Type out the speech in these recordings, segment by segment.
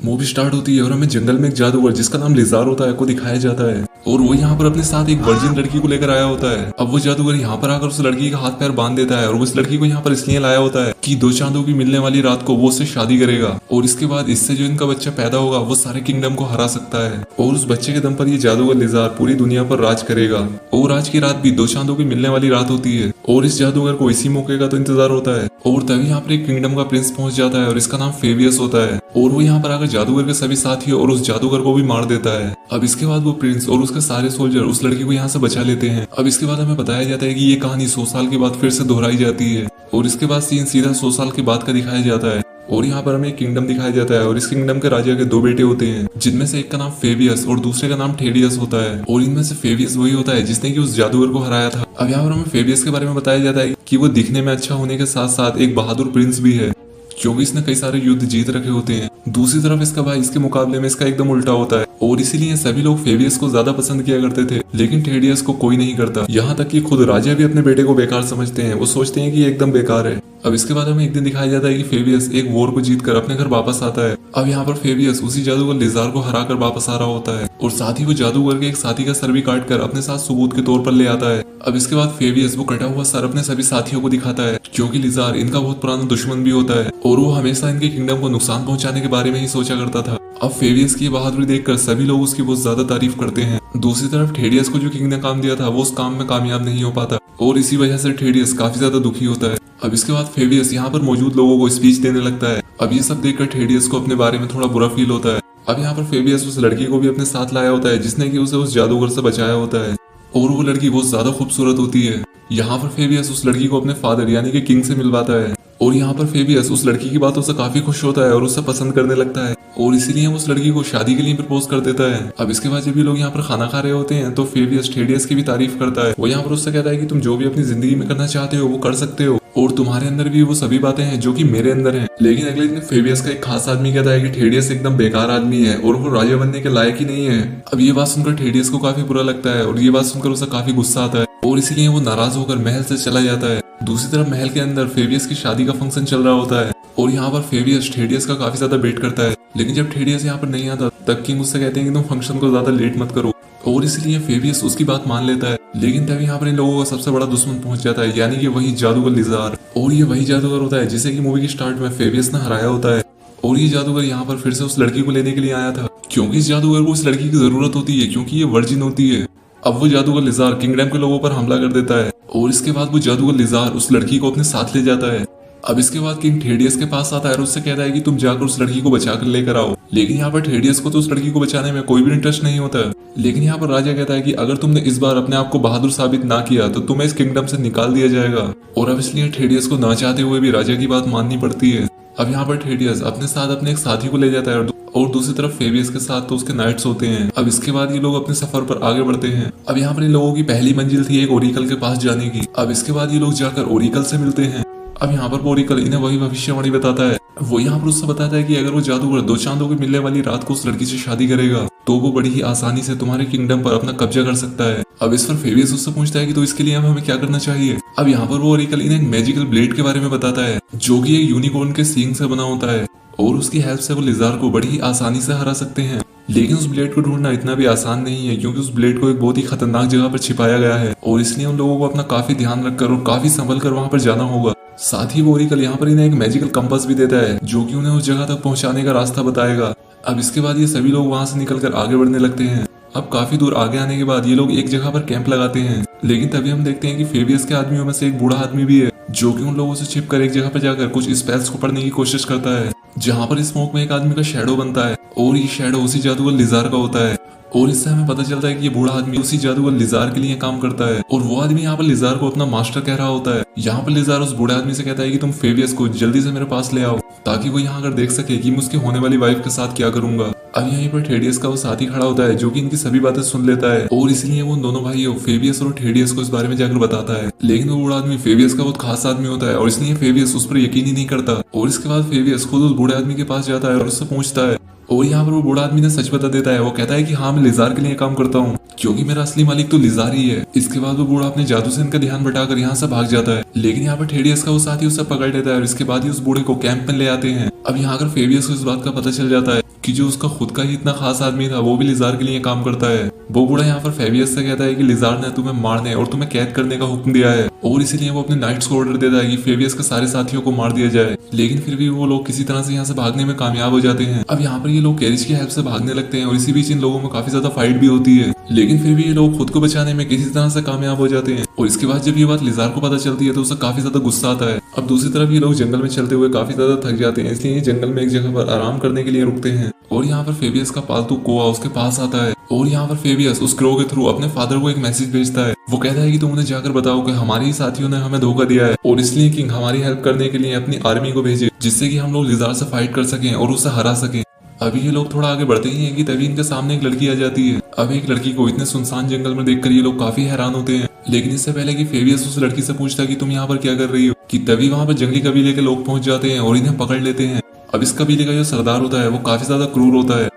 Movie start होती है और हमें जंगल में एक जादूगर जिसका नाम लिजार होता है को दिखाया जाता है और वो यहाँ पर अपने साथ एक वर्जिन लड़की को लेकर आया होता है। अब वो जादूगर यहाँ पर आकर उस लड़की का हाथ पैर बांध देता है और वो इस लड़की को यहाँ पर इसलिए लाया होता है कि 2 चांदों की मिलने वाली रात को वो उससे शादी करेगा और इसके बाद इससे जो इनका बच्चा पैदा होगा वो सारे किंगडम को हरा सकता है और उस बच्चे के दम पर ये जादूगर लिजार पूरी दुनिया पर राज करेगा। और आज की रात भी 2 चांदों की मिलने वाली रात होती है और इस जादूगर को इसी मौके का तो इंतजार होता है और तभी यहाँ पर एक किंगडम का प्रिंस पहुंच जाता है और इसका नाम फेवियस होता है और वो यहाँ पर आकर जादूगर के सभी साथी और उस जादूगर को भी मार देता है। अब इसके बाद वो प्रिंस और उसके सारे सोल्जर उस लड़की को यहाँ से बचा लेते हैं। अब इसके बाद हमें बताया जाता है कि ये कहानी 100 साल के बाद फिर से दोहराई जाती है और इसके बाद सीन सीधा 100 साल के बाद का दिखाया जाता है और यहाँ पर हमें एक किंगडम दिखाया जाता है और इस किंगडम के राजा के 2 बेटे होते हैं जिनमें से एक का नाम फेवियस और दूसरे का नाम टेडियस होता है और इनमें से फेवियस वही होता है जिसने कि उस जादूगर को हराया था। अब यहाँ पर हमें फेवियस के बारे में बताया जाता है कि वो दिखने में अच्छा होने के साथ साथ एक बहादुर प्रिंस भी है क्योंकि इसने कई सारे युद्ध जीत रखे होते हैं। दूसरी तरफ इसका भाई इसके मुकाबले में इसका एकदम उल्टा होता है और इसीलिए सभी लोग फेवियस को ज्यादा पसंद किया करते थे लेकिन टेडियस को कोई नहीं करता। यहाँ तक कि खुद राजा भी अपने बेटे को बेकार समझते हैं, वो सोचते हैं कि ये एकदम बेकार है। अब इसके बाद हमें एक दिन दिखाया जाता है कि फेवियस एक वॉर को जीतकर अपने घर वापस आता है। अब यहाँ पर फेवियस उसी जादूगर लिजार को हराकर वापस आ रहा होता है और साथ ही वो जादूगर के एक साथी का सर भी काट कर अपने साथ सबूत के तौर पर ले आता है। अब इसके बाद फेवियस वो कटा हुआ सर अपने सभी साथियों को दिखाता है क्योंकि लिजार इनका बहुत पुराना दुश्मन भी होता है और वो हमेशा इनके किंगडम को नुकसान पहुंचाने के बारे में ही सोचा करता था। अब फेवियस की बहादुरी देखकर सभी लोग उसकी बहुत ज्यादा तारीफ करते हैं। दूसरी तरफ टेडियस को जो किंग ने काम दिया था वो उस काम में कामयाब नहीं हो पाता और इसी वजह से टेडियस काफी ज्यादा दुखी होता है। अब इसके बाद फेवियस यहाँ पर मौजूद लोगों को स्पीच देने लगता है। अब ये सब देखकर टेडियस को अपने बारे में थोड़ा बुरा फील होता है। अब यहाँ पर फेवियस उस लड़की को भी अपने साथ लाया होता है जिसने कि उसे उस जादूगर से बचाया होता है और वो लड़की बहुत ज्यादा खूबसूरत होती है। यहाँ पर फेवियस उस लड़की को अपने फादर यानी कि किंग से मिलवाता है और यहाँ पर फेवियस उस लड़की की बातों से काफी खुश होता है और उसे पसंद करने लगता है और इसीलिए उस लड़की को शादी के लिए प्रपोज कर देता है। अब इसके बाद जब ये लोग यहाँ पर खाना खा रहे होते हैं तो फेवियस टेडियस की भी तारीफ करता है। वो यहाँ पर उससे कहता है कि तुम जो भी अपनी जिंदगी में करना चाहते हो वो कर सकते हो और तुम्हारे अंदर भी वो सभी बातें हैं जो कि मेरे अंदर हैं। लेकिन अगले दिन फेवियस का एक खास आदमी कहता है कि टेडियस एकदम बेकार आदमी है और वो राजा बनने के लायक ही नहीं है। अब ये बात सुनकर टेडियस को काफी बुरा लगता है और ये बात सुनकर उसे काफी गुस्सा आता है और इसीलिए वो नाराज होकर महल से चला जाता है। दूसरी तरफ महल के अंदर फेवियस की शादी का फंक्शन चल रहा होता है और यहाँ पर फेवियस टेडियस का काफी ज्यादा वेट करता है लेकिन जब टेडियस यहाँ पर नहीं आता तब किंग उससे कहते हैं कि तुम फंक्शन को ज्यादा लेट मत करो और इसलिए फेवियस उसकी बात मान लेता है। लेकिन तभी यहाँ पर इन लोगों का सबसे बड़ा दुश्मन पहुंच जाता है यानी कि वही जादूगर लिजार और ये वही जादूगर होता है जिसे कि मूवी की स्टार्ट में फेवियस ने हराया होता है और ये जादूगर यहाँ पर फिर से उस लड़की को लेने के लिए आया था क्योंकि इस जादूगर को उस लड़की की जरूरत होती है क्योंकि ये वर्जिन होती है। अब वो जादूगर लिजार किंगडम के लोगों पर हमला कर देता है और इसके बाद वो जादूगर लिजार उस लड़की को अपने साथ ले जाता है। अब इसके बाद किंग टेडियस के पास आता है और उससे कहता है कि तुम जाकर उस लड़की को बचाकर लेकर आओ। लेकिन यहाँ पर टेडियस को तो उस लड़की को बचाने में कोई भी इंटरेस्ट नहीं होता। लेकिन यहाँ पर राजा कहता है कि अगर तुमने इस बार अपने आप को बहादुर साबित ना किया तो तुम्हें इस किंगडम से निकाल दिया जाएगा और अब इसलिए टेडियस को ना चाहते हुए भी राजा की बात माननी पड़ती है। अब यहाँ पर टेडियस अपने साथ अपने एक साथी को ले जाता है और दूसरी तरफ फेवियस के साथ तो उसके नाइट्स होते हैं। अब इसके बाद ये लोग अपने सफर पर आगे बढ़ते हैं। अब यहाँ पर इन लोगों की पहली मंजिल थी एक ओरिकल के पास जाने की। अब इसके बाद ये लोग जाकर ओरिकल से मिलते हैं। अब यहाँ पर ओरिकल इन्हें वही भविष्यवाणी बताता है। वो यहाँ पर उससे बताता है कि अगर वो जादूगर 2 चांदों की मिलने वाली रात को उस लड़की से शादी करेगा तो वो बड़ी ही आसानी से तुम्हारे किंगडम पर अपना कब्जा कर सकता है। अब इस पर फेवियस उससे पूछता है कि तो इसके लिए हमें क्या करना चाहिए। अब यहाँ पर वो ओरिकल इन्हें एक मैजिकल ब्लेड के बारे में बताता है जो कि एक यूनिकॉर्न के सींग से बना होता है और उसकी हेल्प से वो लिजार को बड़ी ही आसानी से हरा सकते हैं। लेकिन उस ब्लेड को ढूंढना इतना भी आसान नहीं है क्योंकि उस ब्लेड को एक बहुत ही खतरनाक जगह पर छिपाया गया है और इसलिए उन लोगों को अपना काफी ध्यान रखकर और काफी संभल कर वहां पर जाना होगा। साथ ही वो ओरिकल यहाँ पर इन्हें एक मैजिकल कंपास भी देता है जो कि उन्हें उस जगह तक पहुंचाने का रास्ता बताएगा। अब इसके बाद ये सभी लोग वहां से निकलकर आगे बढ़ने लगते हैं। अब काफी दूर आगे आने के बाद ये लोग एक जगह पर कैंप लगाते हैं लेकिन तभी हम देखते हैं कि फेवियस के आदमियों में से एक बूढ़ा आदमी भी है जो कि उन लोगों से छिपकर एक जगह पर जाकर कुछ स्पेल्स को पढ़ने की कोशिश करता है जहाँ पर स्मोक में एक आदमी का शैडो बनता है और ये शैडो उसी जादूगर लिजार का होता है और इससे हमें पता चलता है कि ये बूढ़ा आदमी उसी जादूगर लिजार के लिए काम करता है और वो आदमी यहाँ पर लिजार को अपना मास्टर कह रहा होता है। यहाँ पर लिजार उस बूढ़े आदमी से कहता है कि तुम फेवियस को जल्दी से मेरे पास ले आओ ताकि वो यहाँ अगर देख सके कि मैं उसकी होने वाली वाइफ के साथ क्या करूंगा। अब यहीं पर टेडियस का वो साथी खड़ा होता है जो कि इनकी सभी बातें सुन लेता है और इसलिए वो दोनों भाइयों फेवियस और टेडियस को इस बारे में जाकर बताता है। लेकिन वो बूढ़ा आदमी फेवियस का बहुत खास आदमी होता है और इसलिए फेवियस उस पर यकीन ही नहीं करता और इसके बाद फेवियस खुद उस बूढ़े आदमी के पास जाता है और उससे पूछता है और यहाँ पर वो बूढ़ा आदमी ने सच बता देता है। वो कहता है कि हाँ, मैं लिजार के लिए काम करता हूँ क्योंकि मेरा असली मालिक तो लिजार ही है। इसके बाद वो बूढ़ा अपने जादू से इनका ध्यान बटाकर यहाँ से भाग जाता है, लेकिन यहाँ पर थेडियस का वो साथी उसे पकड़ लेता है और इसके बाद ही उस बूढ़े को कैंप में ले आते हैं। अब यहाँ अगर फेबियस को इस बात का पता चल जाता है कि जो उसका खुद का ही इतना खास आदमी था वो भी लिजार के लिए काम करता है। वो बूढ़ा यहाँ पर फेबियस से कहता है कि लिजार ने तुम्हें मारने और तुम्हें कैद करने का हुक्म दिया है और इसीलिए वो अपने नाइट्स को ऑर्डर देता है कि फेबियस के सारे साथियों को मार दिया जाए। लेकिन फिर भी वो लोग किसी तरह से यहाँ से भागने में कामयाब हो जाते हैं। अब यहाँ पर ये लोग कैरिज की हेल्प से भागने लगते हैं और इसी बीच इन लोगों में काफी ज्यादा फाइट भी होती है, लेकिन फिर भी ये लोग खुद को बचाने में किसी तरह से कामयाब हो जाते हैं। और इसके बाद जब ये बात लिजार को पता चलती है तो उसे काफी ज्यादा गुस्सा आता है। अब दूसरी तरफ ये लोग जंगल में चलते हुए काफी ज्यादा थक जाते हैं, इसलिए जंगल में एक जगह पर आराम करने के लिए रुकते हैं और यहाँ पर फेबियस का पालतू कोआ उसके पास आता है और यहाँ पर फेबियस उस क्रो के थ्रू अपने फादर को एक मैसेज भेजता है। वो कहता है कि तुम उन्हें जाकर बताओ कि हमारे ही साथियों ने हमें धोखा दिया है और इसलिए किंग हमारी हेल्प करने के लिए अपनी आर्मी को भेजे जिससे कि हम लोग लिजार से फाइट कर सकें और उसे हरा सकें। अभी ये लोग थोड़ा आगे बढ़ते ही हैं कि तभी इनके सामने एक लड़की आ जाती है। अब एक लड़की को इतने सुनसान जंगल में देखकर ये लोग काफी हैरान होते हैं, लेकिन इससे पहले कि फेबियस उस लड़की से पूछता है कि तुम यहाँ पर क्या कर रही हो, कि तभी वहाँ पर जंगली कबीले के लोग पहुंच जाते हैं और इन्हें पकड़ लेते हैं। अब इस कबीले का जो सरदार होता है वो काफी ज्यादा क्रूर होता है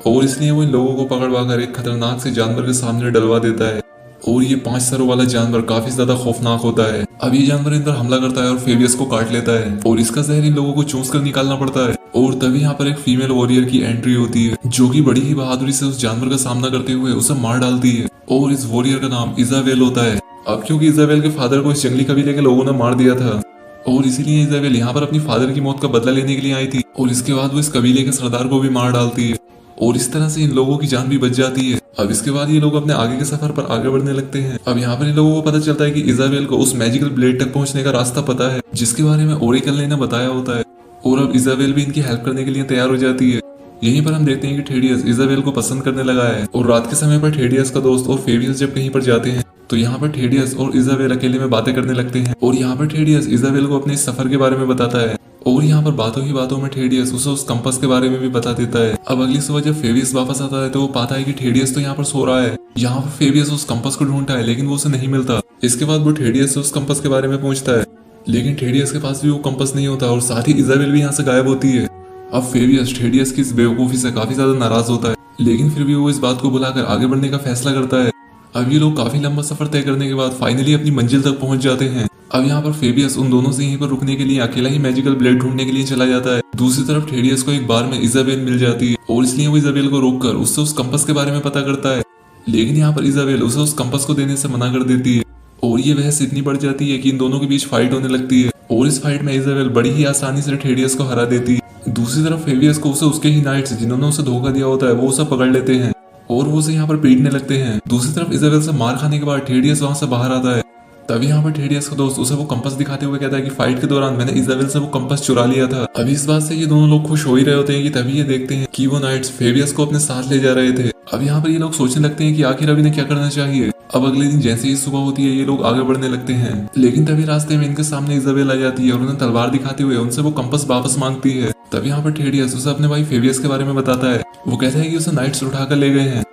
और इसलिए वो इन लोगों को पकड़वा कर एक खतरनाक से जानवर के सामने डलवा देता है और ये 5 सरों वाला जानवर काफी ज्यादा खौफनाक होता है। अब ये जानवर इन पर हमला करता है और फेबियस को काट लेता है और इसका जहर इन लोगों को चूस कर निकालना पड़ता है। और तभी यहाँ पर एक फीमेल वॉरियर की एंट्री होती है जो कि बड़ी ही बहादुरी से उस जानवर का सामना करते हुए उसे मार डालती है और इस वॉरियर का नाम इजाबेल होता है। अब क्योंकि इजाबेल के फादर को इस जंगली कबीले के लोगों ने मार दिया था और इसीलिए इजाबेल यहाँ पर अपनी फादर की मौत का बदला लेने के लिए आई थी और इसके बाद वो इस कबीले के सरदार को भी मार डालती है और इस तरह से इन लोगों की जान भी बच जाती है। अब इसके बाद ये लोग अपने आगे के सफर पर आगे बढ़ने लगते हैं। अब यहाँ पर इन लोगों को पता चलता है कि इजाबेल को उस मैजिकल ब्लेड तक पहुंचने का रास्ता पता है जिसके बारे में ओरेकल ने इन्हें बताया होता है और अब इजाबेल भी इनकी हेल्प करने के लिए तैयार हो जाती है। यहीं पर हम देखते हैं कि थेडियस इजाबेल को पसंद करने लगा है और रात के समय पर थेडियस का दोस्त और फेबियस जब कहीं पर जाते हैं तो यहाँ पर थेडियस और इजाबेल अकेले में बातें करने लगते हैं और यहाँ पर थेडियस इजाबेल को अपने इस सफर के बारे में बताता है और यहाँ पर बातों ही बातों में थेडियस उसे उस कंपास के बारे में भी बता देता है। अब अगली सुबह जब फेबियस वापस आता है तो वो पाता है कि थेडियस तो यहाँ पर सो रहा है। यहाँ पर फेबियस उस कंपास को ढूंढता है लेकिन वो उसे नहीं मिलता। इसके बाद वो थेडियस से उस कंपास के बारे में पूछता है लेकिन थेडियस के पास भी वो कंपास नहीं होता और साथ ही इजाबेल भी यहाँ से गायब होती है। अब फेबियस थेडियस की इस बेवकूफी से काफी ज्यादा नाराज होता है, लेकिन फिर भी वो इस बात को बुलाकर आगे बढ़ने का फैसला करता है। अब ये लोग काफी लंबा सफर तय करने के बाद फाइनली अपनी मंजिल तक पहुंच जाते हैं। अब यहाँ पर फेबियस उन दोनों से यहीं पर रुकने के लिए अकेला ही मैजिकल ब्लेड ढूंढने के लिए चला जाता है। दूसरी तरफ थेडियस को एक बार में इजाबेल मिल जाती है और इसलिए वो इजाबेल को रोककर उससे उस कंपास के बारे में पता करता है, लेकिन यहाँ पर इजाबेल उसे उस कंपास को देने से मना कर देती है और ये बहस इतनी बढ़ जाती है कि इन दोनों के बीच फाइट होने लगती है और इस फाइट में इजाबेल बड़ी ही आसानी से थेडियस को हरा देती है। दूसरी तरफ फेबियस को उसे उसके ही नाइट्स जिन्होंने उसे धोखा दिया होता है वो उसे पकड़ लेते हैं और वो उसे यहाँ पर पीटने लगते हैं। दूसरी तरफ इजाबेल से मार खाने के बाद थेडियस वहां से बाहर आता है। तभी यहाँ पर थेडियस का दोस्त उसे वो कंपास दिखाते हुए कहता है कि फाइट के दौरान मैंने इजाबेल से वो कंपास चुरा लिया था। अभी इस बात से ये दोनों लोग खुश हो ही रहे होते हैं कि तभी ये देखते हैं कि वो नाइट्स फेबियस को अपने साथ ले जा रहे थे। अब यहाँ पर ये लोग सोचने लगते हैं कि आखिर अब इन्हें क्या करना चाहिए। अब अगले दिन जैसे ही सुबह होती है ये लोग आगे बढ़ने लगते हैं, लेकिन तभी रास्ते में इनके सामने इजाबेल आ जाती है और उन्हें तलवार दिखाते हुए उनसे वो कंपास वापस मांगती है। तभी यहाँ पर थेडियस उसे अपने भाई फेबियस के बारे में बताता है। वो कहता है कि उसे नाइट्स उठाकर ले गए हैं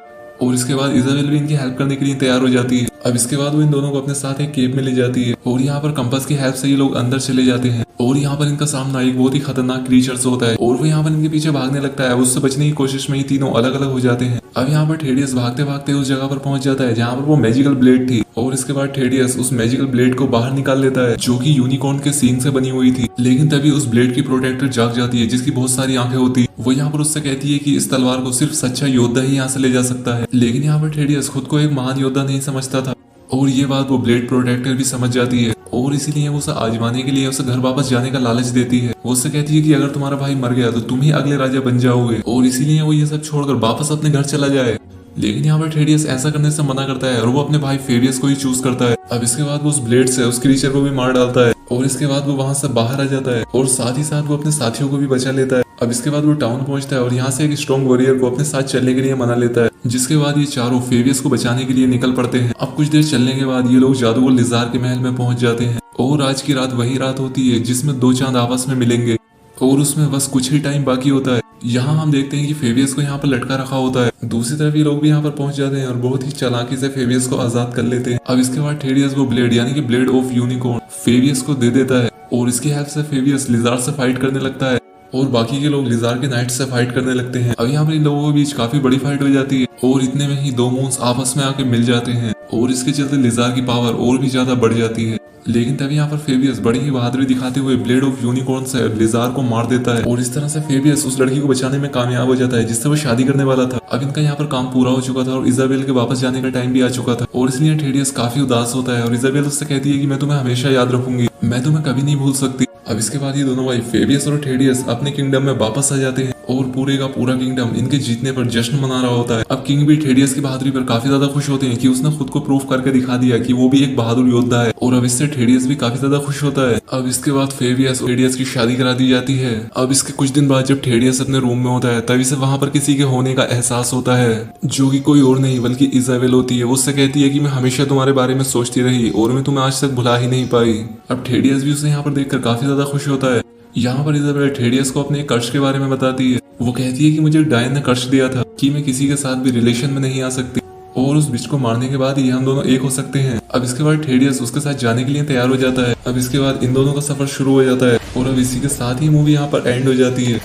और इसके बाद इजाबेल भी इनकी हेल्प करने के लिए तैयार हो जाती है। अब इसके बाद वो इन दोनों को अपने साथ एक केव में ले जाती है और यहाँ पर कंपास की हेल्प से ये लोग अंदर चले जाते हैं और यहाँ पर इनका सामना एक बहुत ही खतरनाक क्रीचर से होता है और वो यहाँ पर इनके पीछे भागने लगता है। उससे बचने की कोशिश में ही तीनों अलग अलग हो जाते हैं। अब यहाँ पर थेडियस भागते भागते उस जगह पर पहुंच जाता है जहाँ पर वो मैजिकल ब्लेड थी और इसके बाद थेडियस उस मैजिकल ब्लेड को बाहर निकाल लेता है जो कि यूनिकॉर्न के सींग से बनी हुई थी। लेकिन तभी उस ब्लेड की प्रोटेक्टर जाग जाती है जिसकी बहुत सारी आंखें होती। वो यहाँ पर उससे कहती है कि इस तलवार को सिर्फ सच्चा योद्धा ही यहाँ से ले जा सकता है। लेकिन यहाँ पर थेडियस खुद को एक महान योद्धा नहीं समझता था और ये बात वो ब्लेड प्रोटेक्टर भी समझ जाती है और इसीलिए वो उसे आजमाने के लिए उसे घर वापस जाने का लालच देती है। वो उससे कहती है कि अगर तुम्हारा भाई मर गया तो तुम ही अगले राजा बन जाओगे और इसीलिए वो ये सब छोड़कर वापस अपने घर चला जाए। लेकिन यहाँ पर थेडियस ऐसा करने से मना करता है और वो अपने भाई फेबियस को ही चूज करता है। अब इसके बाद वो उस ब्लेड से उस क्रीचर को भी मार डालता है और इसके बाद वो वहां से बाहर आ जाता है और साथ ही साथ वो अपने साथियों को भी बचा लेता है। अब इसके बाद वो टाउन पहुंचता है और यहाँ से एक स्ट्रॉन्ग वॉरियर को अपने साथ चलने के लिए मना लेता है, जिसके बाद ये चारों फेबियस को बचाने के लिए निकल पड़ते हैं। अब कुछ देर चलने के बाद ये लोग जादूगर लिजार के महल में पहुंच जाते हैं और आज की रात वही रात होती है जिसमें 2 चांद आपस में मिलेंगे और उसमें बस कुछ ही टाइम बाकी होता है। यहाँ हम देखते हैं कि फेबियस को यहाँ पर लटका रखा होता है। दूसरी तरफ ये लोग भी यहाँ पर पहुंच जाते हैं और बहुत ही चालाकी से फेबियस को आजाद कर लेते हैं। अब इसके बाद थेडियस वो ब्लेड यानी कि ब्लेड ऑफ यूनिकॉर्न फेबियस को दे देता है और इसकी हेल्प से फेबियस लिजार से फाइट करने लगता है और बाकी के लोग लिजार के नाइट से फाइट करने लगते हैं। अब यहाँ पर इन लोगों के बीच काफी बड़ी फाइट हो जाती है और इतने में ही दो मून्स आपस में आके मिल जाते हैं और इसके चलते लिजार की पावर और भी ज्यादा बढ़ जाती है। लेकिन तभी यहाँ पर फेबियस बड़ी ही बहादुरी दिखाते हुए ब्लेड ऑफ यूनिकॉर्न से लिजार को मार देता है और इस तरह से फेबियस उस लड़की को बचाने में कामयाब हो जाता है जिससे वो शादी करने वाला था। अब इनका यहाँ पर काम पूरा हो चुका था और इजाबेल के वापस जाने का टाइम भी आ चुका था और इसलिए थेडियस काफी उदास होता है और इजाबेल उससे कहती है कि मैं तुम्हें हमेशा याद रखूंगी, मैं तुम्हें कभी नहीं भूल सकती। अब इसके बाद ये दोनों भाई फेबियस और थेडियस अपने किंगडम में वापस आ जाते हैं और पूरे का पूरा किंगडम इनके जीतने पर जश्न मना रहा होता है। अब किंग भी थेडियस की बहादुरी पर काफी ज्यादा खुश होते हैं कि उसने खुद को प्रूफ करके दिखा दिया कि वो भी एक बहादुर योद्धा है और अब इससे थेडियस भी काफी ज्यादा खुश होता है। अब इसके बाद फेबियस और थेडियस की शादी करा दी जाती है। अब इसके कुछ दिन बाद जब थेडियस अपने रूम में होता है तभी से वहां पर किसी के होने का एहसास होता है जो कि कोई और नहीं बल्कि इजाबेल होती है। वो उससे कहती है कि मैं हमेशा तुम्हारे बारे में सोचती रही और मैं तुम्हें आज तक भुला ही नहीं पाई। अब थेडियस भी उसे यहाँ पर देखकर काफी ज्यादा खुश होता है। यहाँ पर इजाबेल थेडियस को अपने कर्ज के बारे में बताती है। वो कहती है कि मुझे डायन ने कर्ज दिया था कि मैं किसी के साथ भी रिलेशन में नहीं आ सकती और उस बिच को मारने के बाद ही हम दोनों एक हो सकते हैं। अब इसके बाद थेडियस उसके साथ जाने के लिए तैयार हो जाता है। अब इसके बाद इन दोनों का सफर शुरू हो जाता है और अब इसी के साथ ही मूवी यहाँ पर एंड हो जाती है।